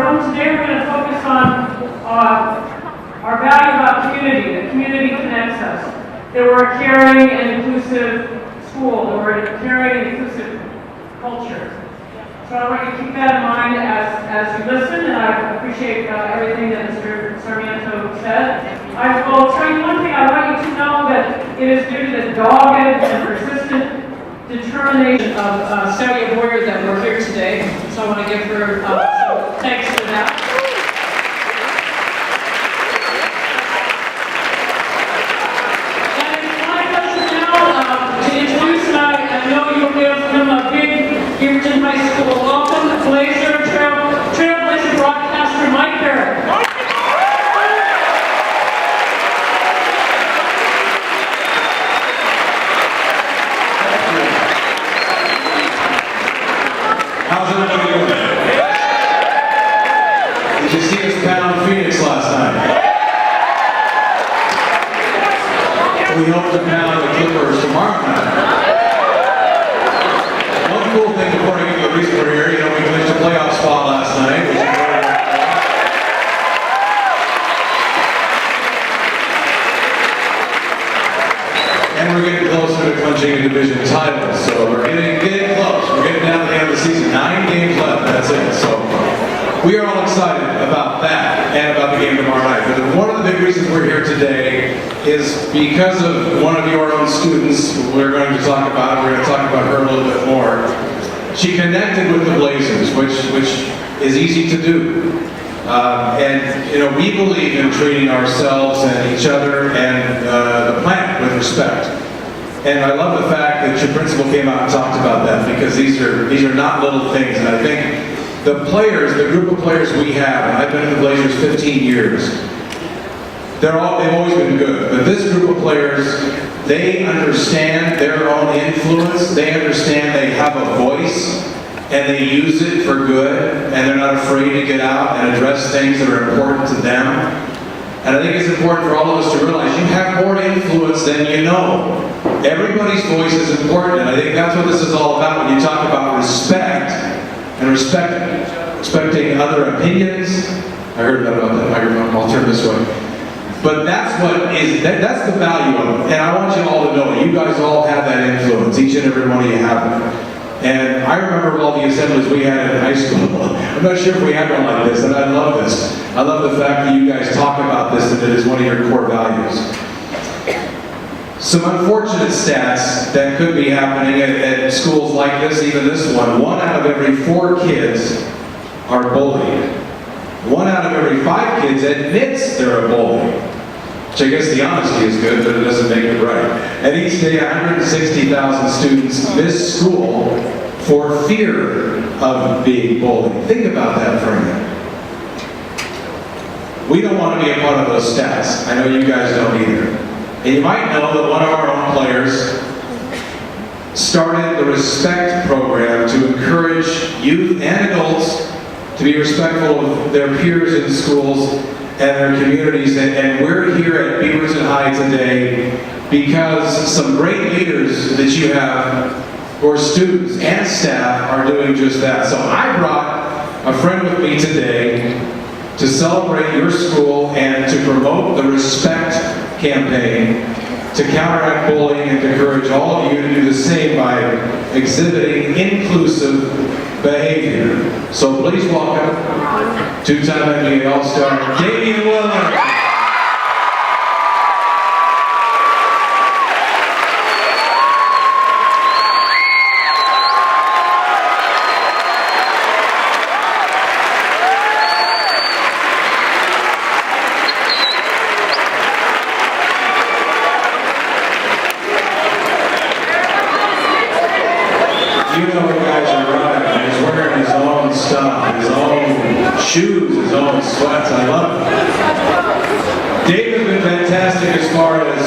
room. Today we're going to focus on our value about community. The community connects us. That we're a caring and inclusive school. That we're a caring and inclusive culture. So I want you to keep that in mind as you listen, and I appreciate everything that Mr. Sarmiento said. I will tell you one thing. I want you to know that it is due to the dogged and persistent determination of Sally Boyer that we're here today. So I want to give her some thanks for that. And it's my pleasure now to introduce, and I know you'll give him a big Beaverton High School welcome, Trailblazer broadcaster Mike Barrett. How's everybody doing? Did you see us pound Phoenix last night? We hope to pound the Clippers tomorrow night. One cool thing before I get to the reason we're here, we finished a playoff spot last night. And we're getting closer to clinching a division title, so we're getting close. We're getting down to the end of the season. 9 games left, that's it. So we are all excited about that and about the game tomorrow night. But one of the big reasons we're here today is because of one of your own students we're going to talk about. We're going to talk about her a little bit more. She connected with the Blazers, which is easy to do. And we believe in treating ourselves and each other and the planet with respect. And I love the fact that your principal came out and talked about that, because these are not little things. And I think the players, the group of players we have, and I've been in the Blazers 15 years, they've always been good. But this group of players, they understand their own influence. They understand they have a voice, and they use it for good, and they're not afraid to get out and address things that are important to them. And I think it's important for all of us to realize you have more influence than you know. Everybody's voice is important, and I think that's what this is all about when you talk about respect and respecting other opinions. I heard that about that microphone. I'll turn this way. But that's the value of it. And I want you all to know, you guys all have that influence. Each and every one of you have it. And I remember all the assemblies we had in high school. I'm not sure if we had one like this, and I love this. I love the fact that you guys talk about this, and it is one of your core values. Some unfortunate stats that could be happening at schools like this, even this one. 1 out of every 4 kids are bullied. 1 out of every 5 kids admits they're a bully. Which I guess the honesty is good, but it doesn't make it right. And each day, 160,000 students miss school for fear of being bullied. Think about that for a minute. We don't want to be a part of those stats. I know you guys don't either. And you might know that one of our own players started the Respect program to encourage youth and adults to be respectful of their peers in schools and their communities, and we're here at Beaverton High today because some great leaders that you have, or students and staff, are doing just that. So I brought a friend with me today to celebrate your school and to promote the Respect campaign to counteract bullying and to encourage all of you to do the same by exhibiting inclusive behavior. So please welcome two-time NBA All-Star Damian Lillard. You know the guys are right. He's wearing his own stuff, his own shoes, his own sweats. I love it. Dave has been fantastic as far as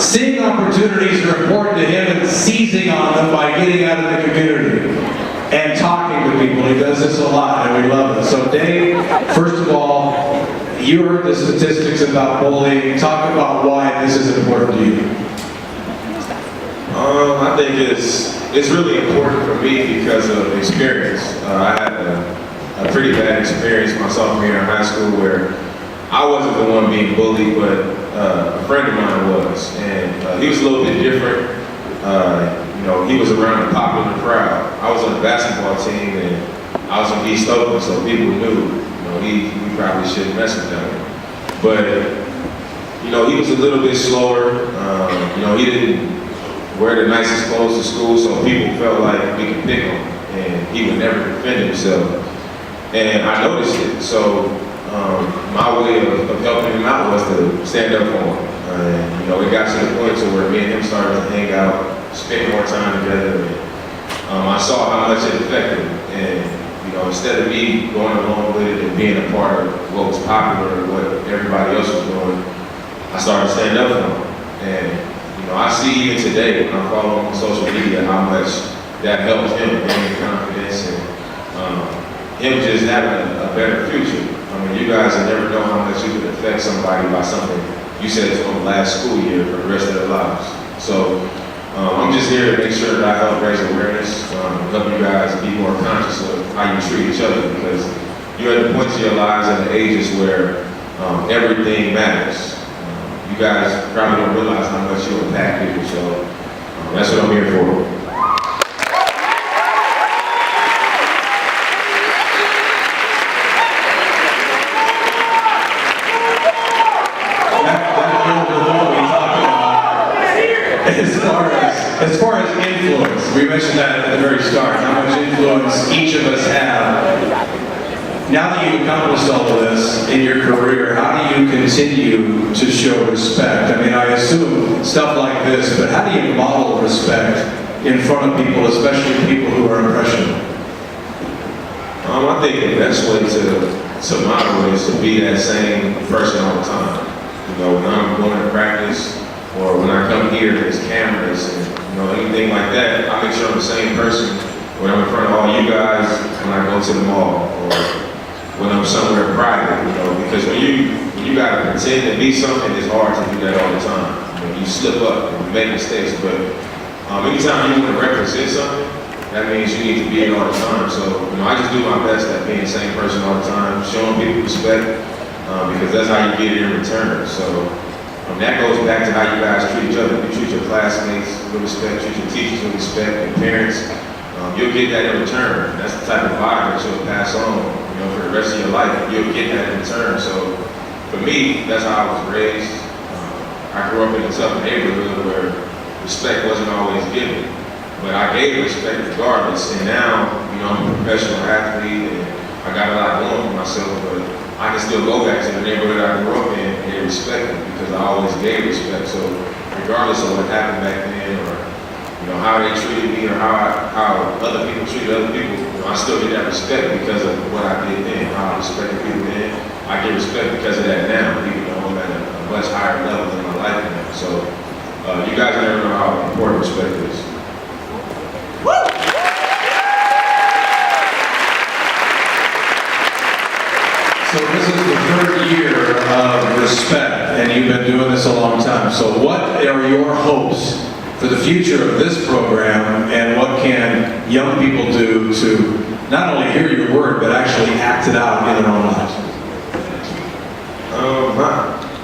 seeing opportunities that are important to him and seizing on them by getting out of the community and talking to people. He does this a lot, and we love it. So Dave, first of all, you heard the statistics about bullying. Talk about why this is important to you. I think it's really important for me because of experience. I had a pretty bad experience my sophomore year in high school where I wasn't the one being bullied, but a friend of mine was, and he was a little bit different. He was around a popular crowd. I was on the basketball team, and I was from East Oakland, so people knew, we probably shouldn't mess with that one. But, he was a little bit slower. He didn't wear the nicest clothes to school, so people felt like we could pick him, and he would never defend himself. And I noticed it, so my way of helping him out was to stand up for him. It got to the point to where me and him started to hang out, spend more time together, and I saw how much it affected him. And instead of me going along with it and being a part of what was popular or what everybody else was doing, I started to stand up for him. And I see even today when I follow him on social media how much that helps him gain confidence and him just having a better future. You guys will never know how much you could affect somebody by something you said to them last school year for the rest of their lives. So I'm just here to make sure that I help raise awareness, help you guys be more conscious of how you treat each other, because you're at the points of your lives and the ages where everything matters. You guys probably don't realize how much you impact people, so that's what I'm here for. As far as influence, we mentioned that at the very start, how much influence each of us have. Now that you've accomplished all of this in your career, how do you continue to show respect? I assume stuff like this, but how do you model respect in front of people, especially people who are impressionable? I think the best way to model is to be that same person all the time. When I'm going to practice, or when I come here, there's cameras and anything like that. I make sure I'm the same person when I'm in front of all you guys, when I go to the mall, or when I'm somewhere private. Because when you gotta pretend to be something, it's hard to do that all the time. You slip up and you make mistakes, but anytime you want to represent something, that means you need to be it all the time. So I just do my best at being the same person all the time, showing people respect, because that's how you get it in return. So. That goes back to how you guys treat each other. You treat your classmates with respect, treat your teachers with respect, and parents. You'll get that in return. That's the type of vibe that you'll pass on, for the rest of your life. You'll get that in return. So, for me, that's how I was raised. I grew up in a tough neighborhood where respect wasn't always given, but I gave respect regardless. And now, I'm a professional athlete, and I got a lot going for myself, but I can still go back to the neighborhood I grew up in and they respect me because I always gave respect. So regardless of what happened back then, or how they treated me, or how other people treated other people, I still get that respect because of what I did then, how I respected people then. I get respect because of that now, even though I'm at a much higher level in my life now. So you guys never know how important respect is. So this is the third year of respect, and you've been doing this a long time. So what are your hopes for the future of this program, and what can young people do to not only hear your word, but actually act it out in their own lives?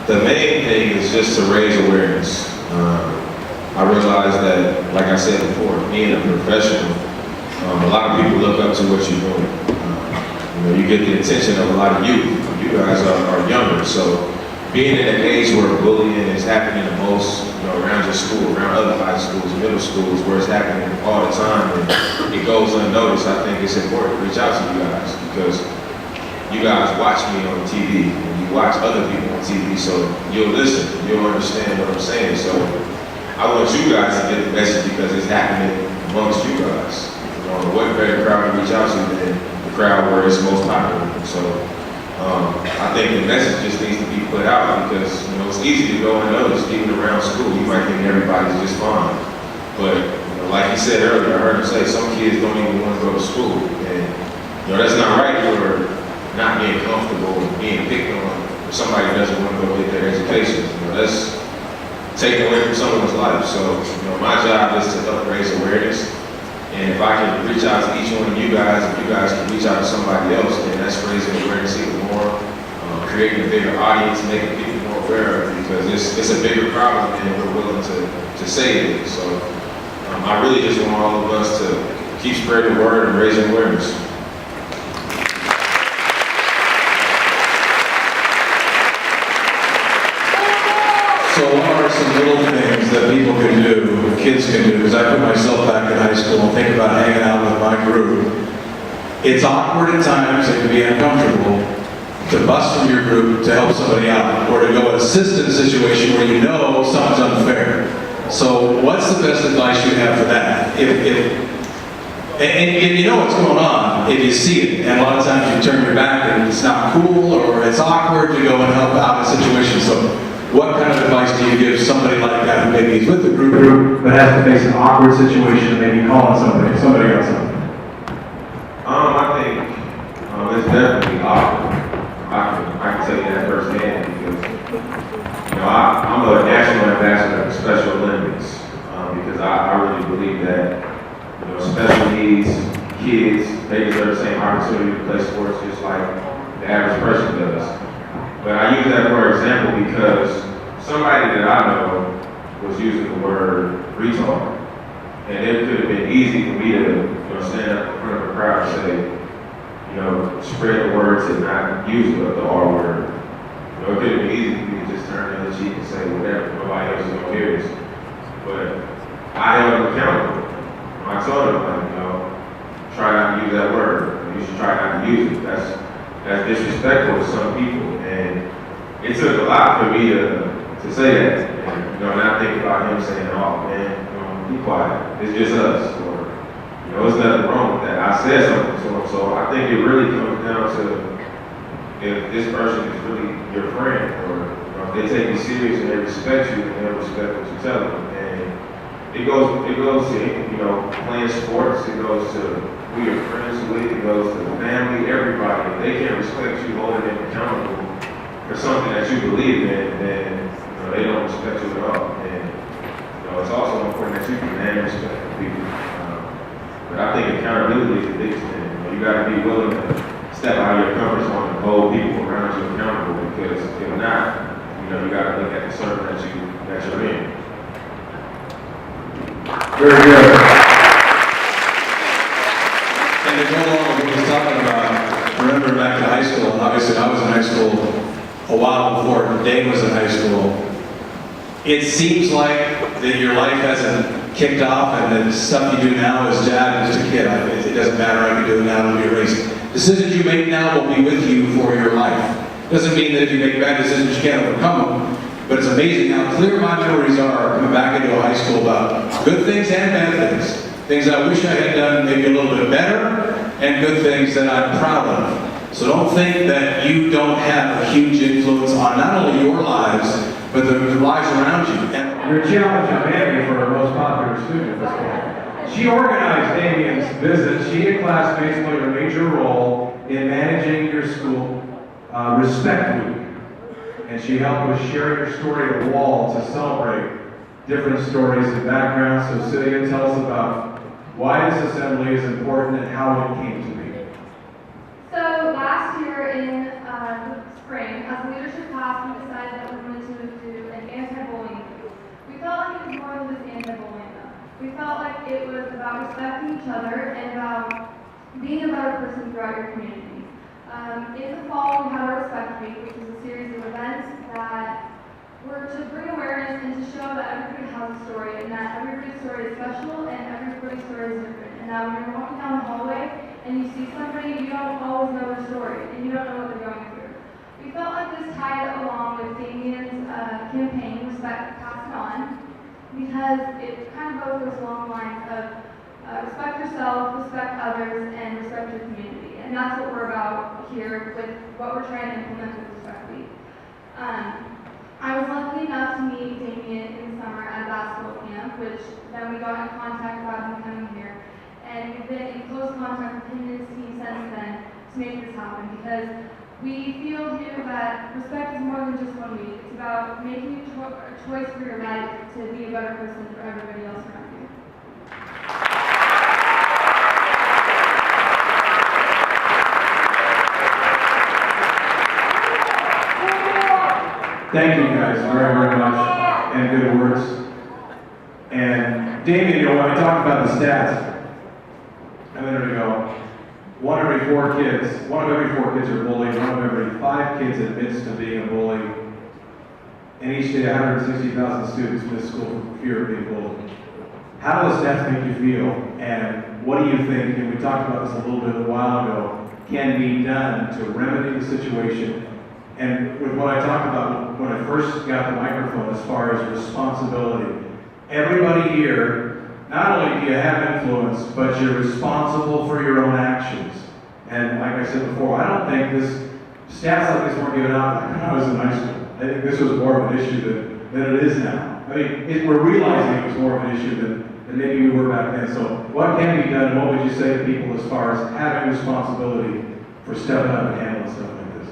The main thing is just to raise awareness. I realize that, like I said before, being a professional, a lot of people look up to what you're doing. You get the attention of a lot of youth. You guys are younger, so being in an age where bullying is happening the most, around your school, around other high schools, middle schools, where it's happening all the time, and it goes unnoticed, I think it's important to reach out to you guys, because you guys watch me on TV, and you watch other people on TV, so you'll listen, you'll understand what I'm saying. So I want you guys to get the message because it's happening amongst you guys. What better crowd to reach out to than the crowd where it's most popular. So I think the message just needs to be put out because it's easy to go unnoticed. Even around school, you might think everybody's just fine, but like you said earlier, I heard him say some kids don't even want to go to school, and that's not right for not being comfortable and being picked on if somebody doesn't want to go get their education. That's taking away from someone's life. So my job is to help raise awareness. And if I can reach out to each one of you guys, if you guys can reach out to somebody else, that's raising awareness even more, creating a bigger audience, making people more aware of it, because it's a bigger problem than we're willing to say it is. So I really just want all of us to keep spreading the word and raising awareness. So what are some little things that people can do, kids can do? Because I put myself back in high school and think about hanging out with my group. It's awkward at times, it can be uncomfortable to bust from your group to help somebody out, or to go assist in a situation where you know something's unfair. So what's the best advice you have for that? And you know what's going on if you see it, and a lot of times you turn your back and it's not cool, or it's awkward to go and help out in a situation. So what kind of advice do you give somebody like that who maybe is with the group but has to face an awkward situation and maybe call on somebody else? I think it's definitely awkward. I can tell you that firsthand because I'm a national ambassador for Special Olympics because I really believe that special needs kids, they deserve the same opportunity to play sports just like the average person does. But I use that for example because somebody that I know was using the word retard. And it could have been easy for me to stand up in front of a crowd and say, spread the word to not use the R word. It could have been easy for me to just turn the other cheek and say whatever, nobody else is going to hear this. But I held them accountable. I told them, try not to use that word. You should try not to use it. That's disrespectful to some people. And it took a lot for me to say that. And not think about him saying, oh man, be quiet. It's just us. Or, there's nothing wrong with that. I said something to him. So I think it really comes down to if this person is really your friend, or if they take you serious and they respect you and they respect what you tell them. And it goes to, playing sports, it goes to who you're friends with, it goes to the family, everybody. If they can't respect you, holding them accountable for something that you believe in, then they don't respect you at all. And it's also important that you demand respect for people. But I think accountability is the biggest thing. You got to be willing to step out of your comfort zone and hold people around you accountable, because if not, you got to look at the circle that you're in. Very good. And to go along with what he's talking about, remember back in high school, and obviously I was in high school a while before Dane was in high school. It seems like that your life hasn't kicked off, and the stuff you do now is just a kid. It doesn't matter, I can do it now, it'll be erased. Decisions you make now will be with you for your life. Doesn't mean that if you make bad decisions you can't overcome them, but it's amazing how clear my memories are coming back into high school about good things and bad things. Things I wish I had done maybe a little bit better, and good things that I'm proud of. So don't think that you don't have a huge influence on not only your lives, but the lives around you. And your challenge on Damian for our most popular student this fall. She organized Damian's visit. She and classmates played a major role in managing your school Respect Week. And she helped with sharing her story at the wall to celebrate different stories and backgrounds. So Celia, tell us about why this assembly is important and how it came to be. So last year in the spring, as a leadership class, we decided that we wanted to do an anti-bullying week. We felt like it was more than just anti-bullying though. We felt like it was about respecting each other and about being a better person throughout your community. In the fall, we had our Respect Week, which is a series of events that were to bring awareness and to show that everybody has a story, and that everybody's story is special and everybody's story is different. And that when you're walking down the hallway and you see somebody, you don't always know their story and you don't know what they're going through. We felt like this tied along with Damian's campaign, Respect, Pass It On, because it kind of goes those long lines of respect yourself, respect others, and respect your community. And that's what we're about here with what we're trying to implement with Respect Week. I was lucky enough to meet Damian in the summer at a basketball camp, which then we got in contact about him coming here. And we've been in close contact with him and his team since then to make this happen, because we feel here that respect is more than just 1 week. It's about making a choice for your life to be a better person for everybody else around you. Thank you guys very, very much, and good words. And Damian, when I talked about the stats a minute ago, one of every four kids are bullied, one of every 5 kids admits to being a bully. And each day, 160,000 students miss school for fear of being bullied. How do those stats make you feel? And what do you think, and we talked about this a little bit a while ago, can be done to remedy the situation? And with what I talked about when I first got the microphone as far as responsibility, everybody here, not only do you have influence, but you're responsible for your own actions. And like I said before, I don't think stats like this weren't given out when I was in high school. I think this was more of an issue than it is now. I mean, we're realizing it was more of an issue than maybe we were back then. So what can be done, and what would you say to people as far as having responsibility for stepping up and handling stuff like this?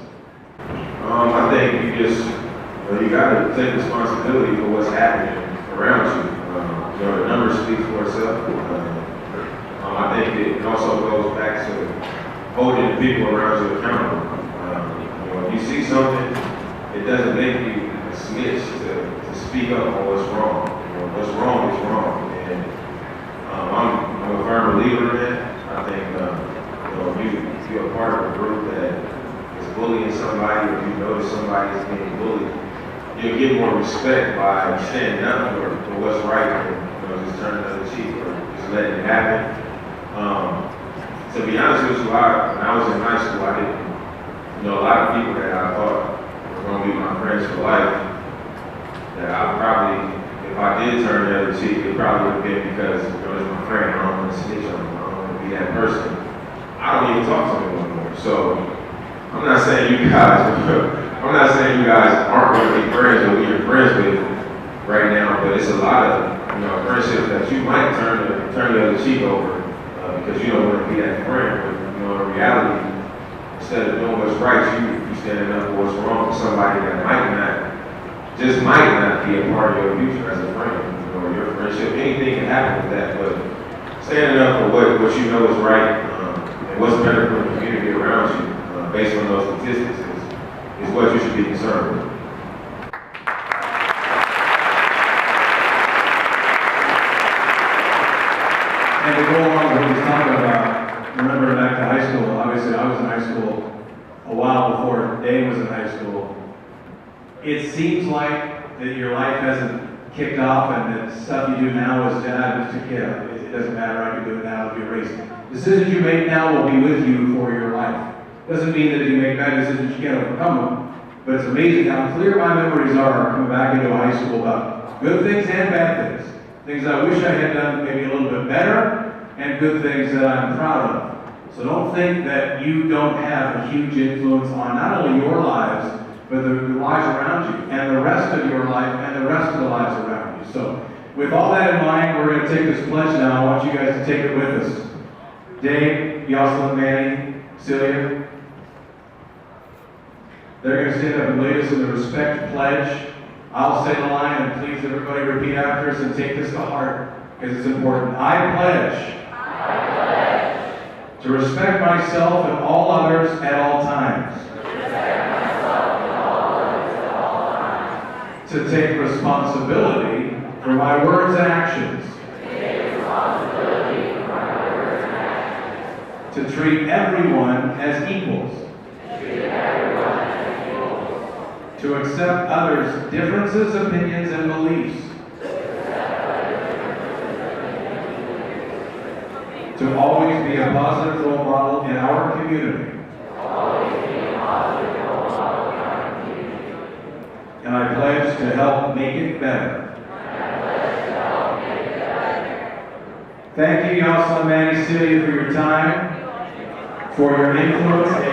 I think you got to take responsibility for what's happening around you. The numbers speak for itself. I think it also goes back to holding the people around you accountable. If you see something, it doesn't make you a snitch to speak up on what's wrong. What's wrong is wrong. And I'm a firm believer in that. I think if you're a part of a group that is bullying somebody, or if you notice somebody is being bullied, you'll get more respect by standing up for what's right and just turning the other cheek or just letting it happen. To be honest with you, when I was in high school, I didn't know a lot of people that I thought were going to be my friends for life. That I probably, if I did turn the other cheek, it probably would have been because it's my friend. I don't want to snitch on him. I don't want to be that person. I don't even talk to him anymore. So I'm not saying you guys aren't going to be friends or you're friends with right now, but it's a lot of friendships that you might turn the other cheek over because you don't want to be that friend. But in reality, instead of doing what's right, you standing up for what's wrong for somebody that might not be a part of your future as a friend. Your friendship, anything can happen with that, but standing up for what you know is right and what's better for the community around you, based on those statistics, is what you should be concerned with. And to go along with what he's talking about, remember back to high school, obviously I was in high school a while before Dave was in high school. It seems like that your life hasn't kicked off and that stuff you do now is just a kid. It doesn't matter, I can do it now, it'll be erased. Decisions you make now will be with you for your life. Doesn't mean that if you make bad decisions you can't overcome them, but it's amazing how clear my memories are coming back into high school about good things and bad things. Things I wish I had done maybe a little bit better, and good things that I'm proud of. So don't think that you don't have a huge influence on not only your lives, but the lives around you, and the rest of your life, and the rest of the lives around you. So with all that in mind, we're going to take this pledge now. I want you guys to take it with us. Dave, Yoselin, Manny, Celia. They're going to stand up and lead us in the respect pledge. I'll say the line, and please everybody repeat after us and take this to heart, because it's important. I pledge to respect myself and all others at all times. To take responsibility for my words and actions. To treat everyone as equals. To accept others' differences, opinions, and beliefs. To always be a positive role model in our community. And I pledge to help make it better. Thank you, Yoselin, Manny, Celia, for your time, for your influence, and you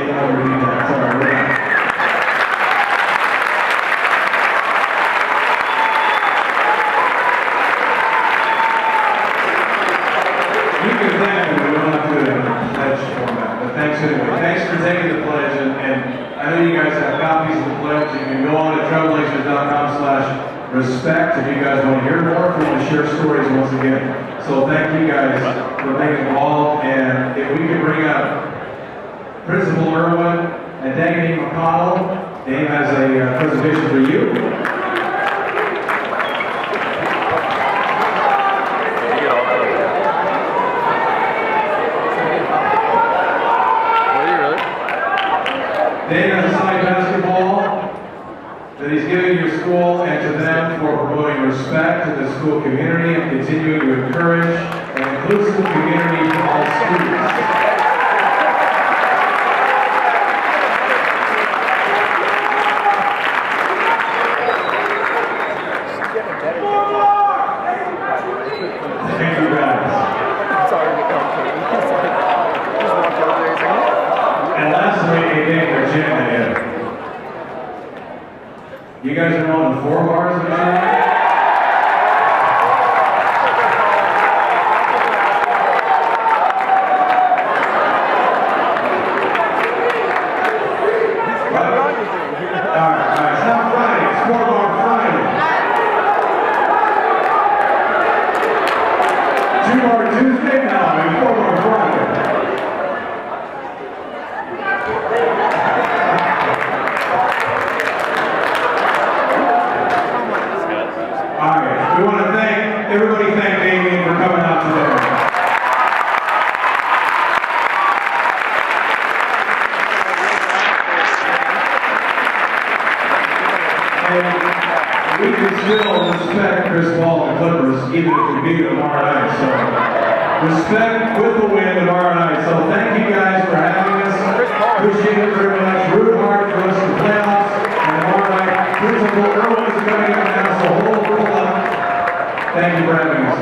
can thank them, we don't have to do it in a pledge format, but thanks anyway. Thanks for taking the pledge, and I know you guys have copies of the pledge. You can go on to trailblazers.com/respect if you guys want to hear more, if you want to share stories once again. So thank you guys for being involved, and if we could bring up Principal Irwin and Damian McConnell, Dave has a presentation for you. Dave has a signed basketball that he's giving your school and to them for promoting respect to the school community and continuing to encourage an inclusive community for all students. Thank you guys. And lastly, a name for Jim. You guys are on the 4 bars of that? Alright, it's not Friday, it's 4 bar Friday. 2 bar Tuesday now, and 4 bar Friday. Alright, we want to everybody thank Damian for coming out today. And we can still respect Chris Paul and the Clippers even if we beat them tomorrow night. So respect with the win tomorrow night. So thank you guys for having us. Appreciate it very much. Root hard for us in the playoffs. And tomorrow night, Principal Irwin is coming up now, so hold up. Thank you for having us.